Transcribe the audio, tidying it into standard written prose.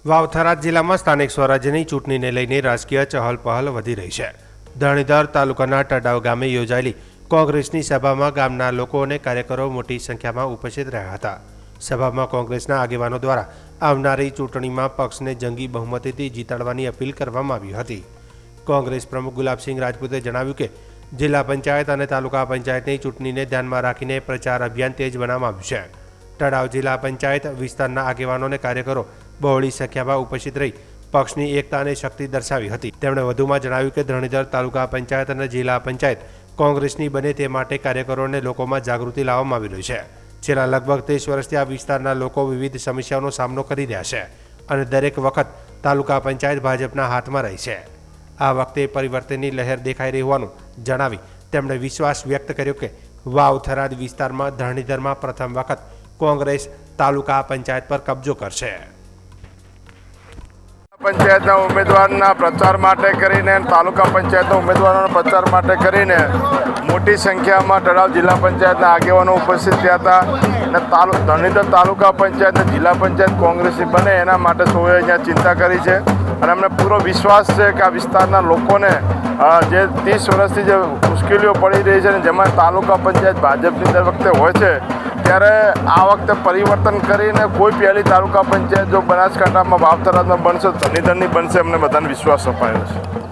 વાવ-થરાદ જિલ્લામાં સ્થાનિક સ્વરાજ્યની ચૂંટણીને લઈને રાજકીય ચહલપહલ વધી રહી છે। ધરણીધર તાલુકાના ટડાવ ગામે યોજાયેલી કોંગ્રેસની સભામાં ગામના લોકો અને કાર્યકરો મોટી સંખ્યામાં ઉપસ્થિત રહ્યા હતા। સભામાં કોંગ્રેસના આગેવાનો દ્વારા આવનારી ચૂંટણીમાં પક્ષને જંગી બહુમતીથી જીતાડવાની અપીલ કરવામાં આવી હતી। કોંગ્રેસ પ્રમુખ ગુલાબસિંહ રાજપૂતે જણાવ્યું કે જિલ્લા પંચાયત અને તાલુકા પંચાયતની ચૂંટણીને ધ્યાનમાં રાખીને પ્રચાર અભિયાન તેજ બનાવવામાં આવ્યું છે। ટડાવ જિલ્લા પંચાયત વિસ્તારના આગેવાનો અને કાર્યકરો બહોળી સંખ્યામાં ઉપસ્થિત રહી પક્ષની એકતા અને શક્તિ દર્શાવી હતી। તેમણે વધુમાં જણાવ્યું કે ધરણીધર તાલુકા પંચાયત અને જિલ્લા પંચાયત કોંગ્રેસની બને તે માટે કાર્યકરોને લોકોમાં જાગૃતિ લાવવામાં આવી રહી છે। છેલ્લા લગભગ 30 વર્ષથી આ વિસ્તારના લોકો વિવિધ સમસ્યાઓનો સામનો કરી રહ્યા છે અને દરેક વખત તાલુકા પંચાયત ભાજપના હાથમાં રહી છે। આ વખતે પરિવર્તનની લહેર દેખાઈ રહી હોવાનું જણાવી તેમણે વિશ્વાસ વ્યક્ત કર્યો કે વાવ-થરાદ વિસ્તારમાં ધરણીધરમાં પ્રથમ વખત કોંગ્રેસ તાલુકા પંચાયત પર કબજો કરશે। પંચાયતના ઉમેદવારના પ્રચાર માટે કરીને તાલુકા પંચાયતના ઉમેદવારોના પ્રચાર માટે કરીને મોટી સંખ્યામાં ટડાવ જિલ્લા પંચાયતના આગેવાનો ઉપસ્થિત થયા હતા અને ધરણીધર તાલુકા પંચાયત અને જિલ્લા પંચાયત કોંગ્રેસની બને એના માટે સૌએ અહીંયા ચિંતા કરી છે અને અમને પૂરો વિશ્વાસ છે કે આ વિસ્તારના લોકોને જે 30 વર્ષથી જે મુશ્કેલીઓ પડી રહી છે ને જેમાં તાલુકા પંચાયત ભાજપની દર વખતે હોય છે ત્યારે આ વખતે પરિવર્તન કરીને કોઈ પહેલી તાલુકા પંચાયત જો બનાસકાંઠામાં વાવ-થરાદમાં બનશે ધરણીધરની બનશે, અમને બધાને વિશ્વાસ અપાયો છે।